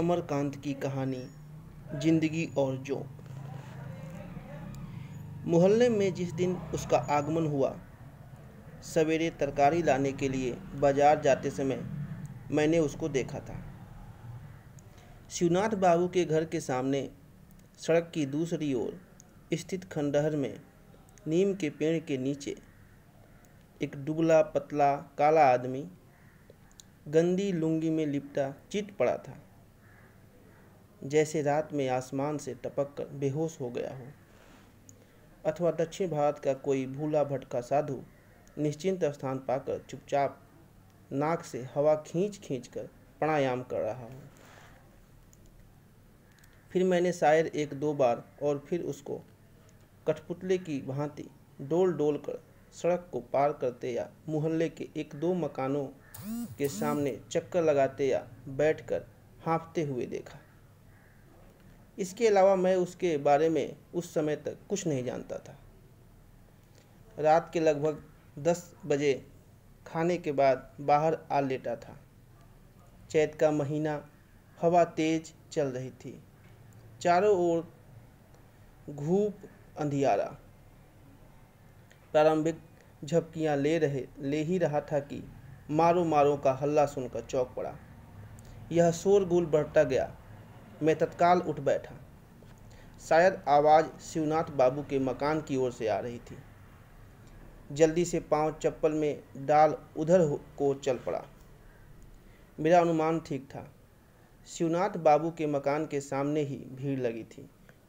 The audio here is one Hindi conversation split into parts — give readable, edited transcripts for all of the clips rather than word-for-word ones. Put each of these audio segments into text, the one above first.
अमरकांत की कहानी जिंदगी और जोंक। मोहल्ले में जिस दिन उसका आगमन हुआ, सवेरे तरकारी लाने के लिए बाजार जाते समय मैंने उसको देखा था। शिवनाथ बाबू के घर के सामने सड़क की दूसरी ओर स्थित खंडहर में नीम के पेड़ के नीचे एक दुबला पतला काला आदमी गंदी लुंगी में लिपटा चित पड़ा था, जैसे रात में आसमान से टपक कर बेहोश हो गया हो, अथवा दक्षिण भारत का कोई भूला भटका साधु निश्चिंत स्थान पाकर चुपचाप नाक से हवा खींच खींच कर प्राणायाम कर रहा हो। फिर मैंने शायद एक दो बार और फिर उसको कठपुतले की भांति डोल डोल कर सड़क को पार करते या मोहल्ले के एक दो मकानों के सामने चक्कर लगाते या बैठकर हाँफते हुए देखा। इसके अलावा मैं उसके बारे में उस समय तक कुछ नहीं जानता था। रात के लगभग 10 बजे खाने के बाद बाहर आ लेटा था। चैत का महीना, हवा तेज चल रही थी। चारों ओर घूप अंधियारा। प्रारंभिक झपकियां ले ही रहा था कि मारो मारो का हल्ला सुनकर चौंक पड़ा। यह शोरगुल बढ़ता गया। मैं तत्काल उठ बैठा। शायद आवाज़ शिवनाथ बाबू के मकान की ओर से आ रही थी। जल्दी से पांव चप्पल में डाल उधर को चल पड़ा। मेरा अनुमान ठीक था। शिवनाथ बाबू के मकान के सामने ही भीड़ लगी थी।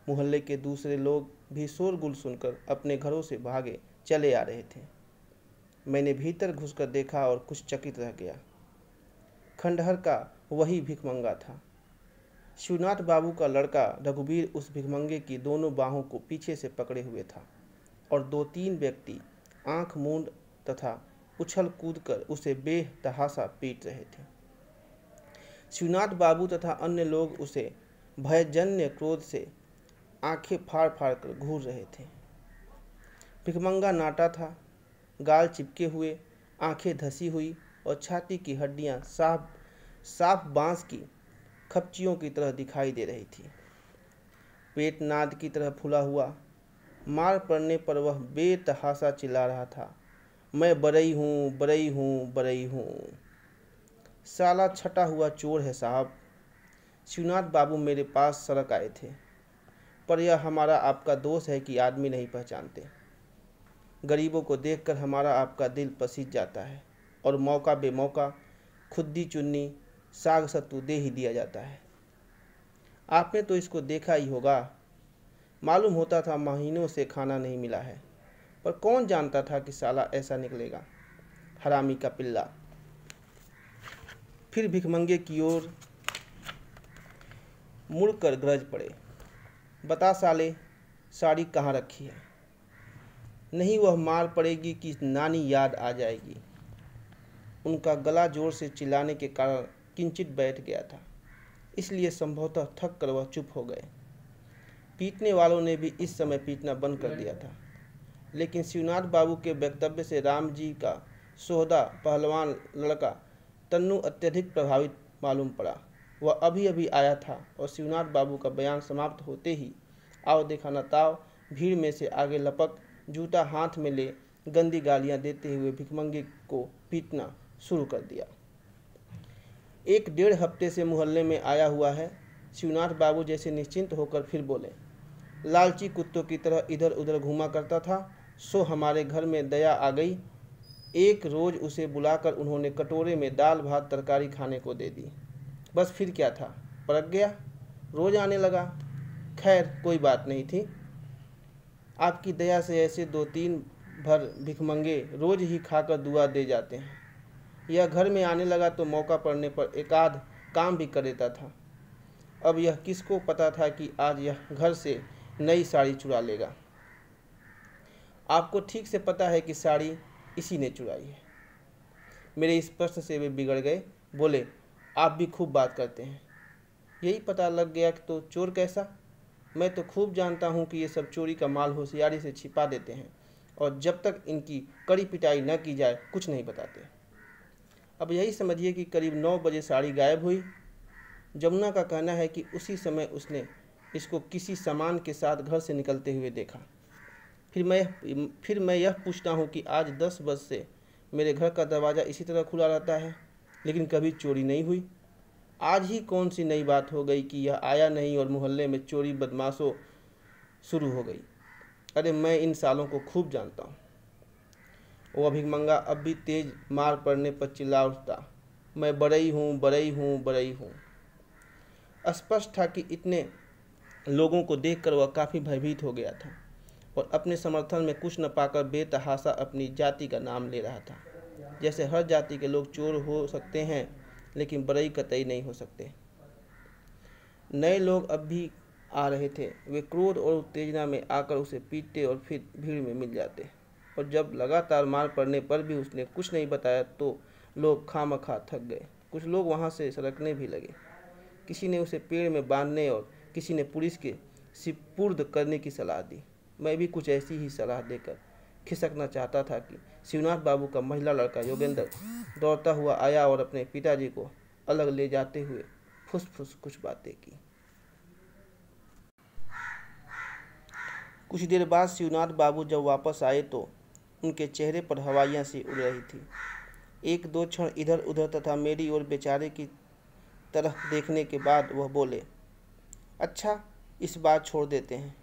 मोहल्ले के दूसरे लोग भी शोरगुल सुनकर अपने घरों से भागे चले आ रहे थे। मैंने भीतर घुसकर देखा और कुछ चकित रह गया। खंडहर का वही भिखमंगा था। शिवनाथ बाबू का लड़का रघुवीर उस भिखमंगे की दोनों बाहों को पीछे से पकड़े हुए था और 2-3 व्यक्ति आंख मूंद तथा उछल कूद कर उसे बेतहाशा पीट रहे थे। शिवनाथ बाबू तथा अन्य लोग उसे भयजन्य क्रोध से आंखें फाड़ फाड़ कर घूर रहे थे। भिखमंगा नाटा था, गाल चिपके हुए, आंखें धसी हुई और छाती की हड्डियां साफ बांस की खपचियों की तरह दिखाई दे रही थी। पेट नाद की तरह फूला हुआ। मार पड़ने पर वह बेतहाशा चिल्ला रहा था, मैं बरई हूँ, बरई हूँ, बरई हूँ। साला छटा हुआ चोर है साहब। शिवनाथ बाबू मेरे पास सड़क आए थे, पर यह हमारा आपका दोष है कि आदमी नहीं पहचानते। गरीबों को देखकर हमारा आपका दिल पसीज जाता है और मौका बेमौका खुद्दी चुन्नी साग सत्तू दे ही दिया जाता है। आपने तो इसको देखा ही होगा। मालूम होता था महीनों से खाना नहीं मिला है, पर कौन जानता था कि साला ऐसा निकलेगा, हरामी का पिल्ला। फिर भिखमंगे की ओर मुड़कर गरज पड़े, बता साले, साड़ी कहाँ रखी है? नहीं वह मार पड़ेगी कि नानी याद आ जाएगी। उनका गला जोर से चिल्लाने के कारण किंचित बैठ गया था, इसलिए संभवतः थक कर वह चुप हो गए। पीटने वालों ने भी इस समय पीटना बंद कर दिया था, लेकिन शिवनाथ बाबू के वक्तव्य से राम जी का सोहदा पहलवान लड़का तन्नू अत्यधिक प्रभावित मालूम पड़ा। वह अभी अभी आया था और शिवनाथ बाबू का बयान समाप्त होते ही आओ देखा न ताव भीड़ में से आगे लपक जूता हाथ में ले गंदी गालियां देते हुए भिखमंगे को पीटना शुरू कर दिया। 1-1.5 हफ्ते से मोहल्ले में आया हुआ है। शिवनाथ बाबू जैसे निश्चिंत होकर फिर बोले, लालची कुत्तों की तरह इधर उधर घूमा करता था, सो हमारे घर में दया आ गई। एक रोज उसे बुलाकर उन्होंने कटोरे में दाल भात तरकारी खाने को दे दी। बस फिर क्या था, परख गया, रोज आने लगा। खैर कोई बात नहीं थी। आपकी दया से ऐसे 2-3 भर भिखमंगे रोज ही खाकर दुआ दे जाते हैं। यह घर में आने लगा तो मौका पड़ने पर एकाध काम भी कर देता था। अब यह किसको पता था कि आज यह घर से नई साड़ी चुरा लेगा। आपको ठीक से पता है कि साड़ी इसी ने चुराई है। मेरे इस प्रश्न से वे बिगड़ गए। बोले, आप भी खूब बात करते हैं। यही पता लग गया कि तो चोर कैसा? मैं तो खूब जानता हूँ कि ये सब चोरी का माल होशियारी से छिपा देते हैं और जब तक इनकी कड़ी पिटाई न की जाए कुछ नहीं बताते। अब यही समझिए कि करीब 9 बजे साड़ी गायब हुई। जमुना का कहना है कि उसी समय उसने इसको किसी सामान के साथ घर से निकलते हुए देखा। फिर मैं यह पूछता हूँ कि आज 10 बज से मेरे घर का दरवाज़ा इसी तरह खुला रहता है, लेकिन कभी चोरी नहीं हुई। आज ही कौन सी नई बात हो गई कि यह आया नहीं और मोहल्ले में चोरी बदमाशों शुरू हो गई। अरे मैं इन सालों को खूब जानता हूँ। वो भिखमंगा अब भी तेज मार पड़ने पर चिल्ला उठता, मैं बड़ई हूँ, बड़ई हूँ, बड़ई हूँ। स्पष्ट था कि इतने लोगों को देखकर वह काफ़ी भयभीत हो गया था और अपने समर्थन में कुछ न पाकर बेतहाशा अपनी जाति का नाम ले रहा था। जैसे हर जाति के लोग चोर हो सकते हैं, लेकिन बड़ई कतई नहीं हो सकते। नए लोग अब भी आ रहे थे। वे क्रोध और उत्तेजना में आकर उसे पीटते और फिर भीड़ में मिल जाते, और जब लगातार मार पड़ने पर भी उसने कुछ नहीं बताया तो लोग खामखा थक गए। कुछ लोग वहाँ से सरकने भी लगे। किसी ने उसे पेड़ में बांधने और किसी ने पुलिस के सिपुर्द करने की सलाह दी। मैं भी कुछ ऐसी ही सलाह देकर खिसकना चाहता था कि शिवनाथ बाबू का महिला लड़का योगेंद्र दौड़ता हुआ आया और अपने पिताजी को अलग ले जाते हुए फुस-फुस कुछ बातें की। कुछ देर बाद शिवनाथ बाबू जब वापस आए तो उनके चेहरे पर हवाइयाँ सी उड़ रही थी। एक दो क्षण इधर उधर तथा मेरी ओर बेचारे की तरफ देखने के बाद वह बोले, अच्छा इस बार छोड़ देते हैं,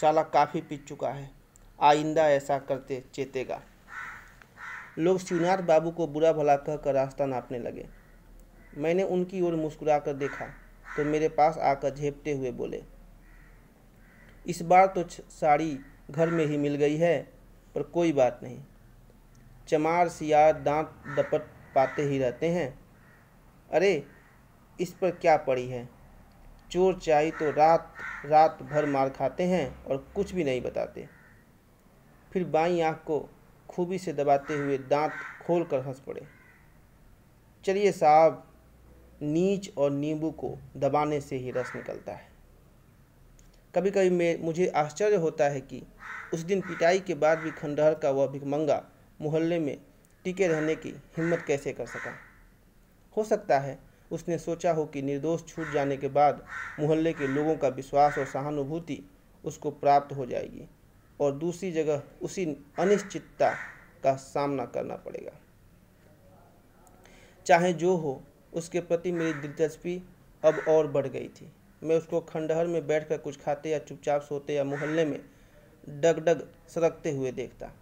साला काफ़ी पी चुका है, आइंदा ऐसा करते चेतेगा। लोग शिवनाथ बाबू को बुरा भला कहकर रास्ता नापने लगे। मैंने उनकी ओर मुस्कुराकर देखा तो मेरे पास आकर झेपते हुए बोले, इस बार तो साड़ी घर में ही मिल गई है, पर कोई बात नहीं, चमार सियार दांत दपट पाते ही रहते हैं। अरे इस पर क्या पड़ी है, चोर चाही तो रात रात भर मार खाते हैं और कुछ भी नहीं बताते। फिर बाईं आंख को खूबी से दबाते हुए दांत खोलकर हंस पड़े। चलिए साहब, नीच और नींबू को दबाने से ही रस निकलता है। कभी कभी मुझे आश्चर्य होता है कि उस दिन पिटाई के बाद भी खंडहर का वह भिखमंगा मोहल्ले में टिके रहने की हिम्मत कैसे कर सका। हो सकता है उसने सोचा हो कि निर्दोष छूट जाने के बाद मोहल्ले के लोगों का विश्वास और सहानुभूति उसको प्राप्त हो जाएगी और दूसरी जगह उसी अनिश्चितता का सामना करना पड़ेगा। चाहे जो हो, उसके प्रति मेरी दिलचस्पी अब और बढ़ गई थी। मैं उसको खंडहर में बैठकर कुछ खाते या चुपचाप सोते या मोहल्ले में डगडग सरकते हुए देखता।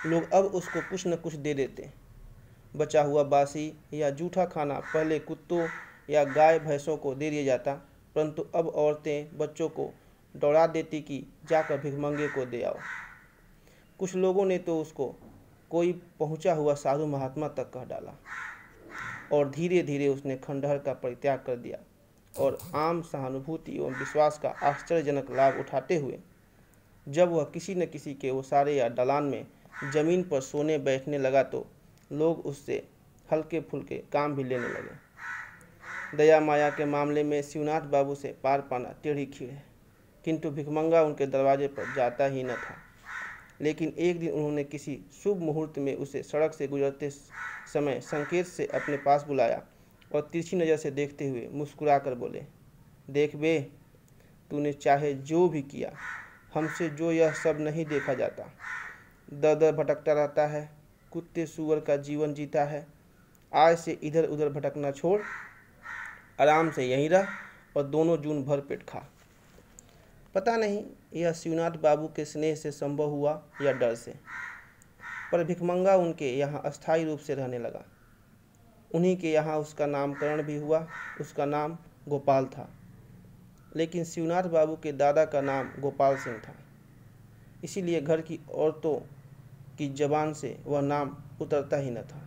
लोग अब उसको कुछ न कुछ दे देते, बचा हुआ बासी या जूठा खाना पहले कुत्तों या गाय भैंसों को दे दिया जाता, परंतु अब औरतें बच्चों को दौड़ा देती कि जाकर भिखमंगे को दे आओ। कुछ लोगों ने तो उसको कोई पहुंचा हुआ साधु महात्मा तक कह डाला और धीरे धीरे उसने खंडहर का परित्याग कर दिया और आम सहानुभूति एवं विश्वास का आश्चर्यजनक लाभ उठाते हुए जब वह किसी न किसी के ओसारे या दलान में जमीन पर सोने बैठने लगा तो लोग उससे हल्के फुल्के काम भी लेने लगे। दया माया के मामले में शिवनाथ बाबू से पार पाना टेढ़ी खीर है, किंतु भिखमंगा उनके दरवाजे पर जाता ही न था। लेकिन एक दिन उन्होंने किसी शुभ मुहूर्त में उसे सड़क से गुजरते समय संकेत से अपने पास बुलाया और तिरछी नज़र से देखते हुए मुस्कुरा कर बोले, देख बे, तूने चाहे जो भी किया, हमसे जो यह सब नहीं देखा जाता। दर दर भटकता रहता है, कुत्ते सुअर का जीवन जीता है। आज से इधर उधर भटकना छोड़, आराम से यहीं रह और दोनों जून भर पेट खा। पता नहीं यह शिवनाथ बाबू के स्नेह से संभव हुआ या डर से, पर भिखमंगा उनके यहाँ अस्थायी रूप से रहने लगा। उन्हीं के यहाँ उसका नामकरण भी हुआ। उसका नाम गोपाल था, लेकिन शिवनाथ बाबू के दादा का नाम गोपाल सिंह था, इसीलिए घर की औरतों की जबान से वह नाम उतरता ही न था।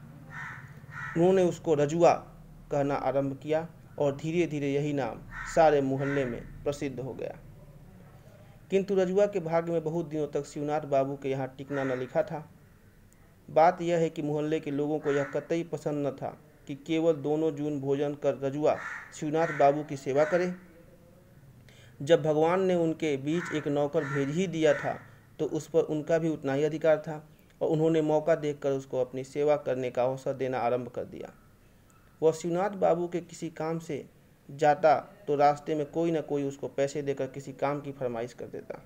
उन्होंने उसको रजुआ कहना आरंभ किया और धीरे धीरे यही नाम सारे मोहल्ले में प्रसिद्ध हो गया। किंतु रजुआ के भाग्य में बहुत दिनों तक शिवनाथ बाबू के यहाँ टिकना न लिखा था। बात यह है कि मोहल्ले के लोगों को यह कतई पसंद न था कि केवल दोनों जून भोजन कर रजुआ शिवनाथ बाबू की सेवा करे। जब भगवान ने उनके बीच एक नौकर भेज ही दिया था तो उस पर उनका भी उतना ही अधिकार था और उन्होंने मौका देखकर उसको अपनी सेवा करने का अवसर देना आरंभ कर दिया। वह शिवनाथ बाबू के किसी काम से जाता तो रास्ते में कोई न कोई उसको पैसे देकर किसी काम की फरमाइश कर देता,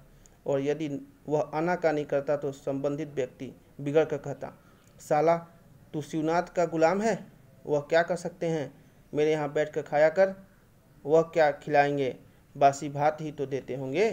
और यदि वह आनाकानी करता तो संबंधित व्यक्ति बिगड़ कर कहता, साला तू शिवनाथ का गुलाम है, वह क्या कर सकते हैं, मेरे यहाँ बैठ कर खाया कर, वह क्या खिलाएंगे, बासी भात ही तो देते होंगे।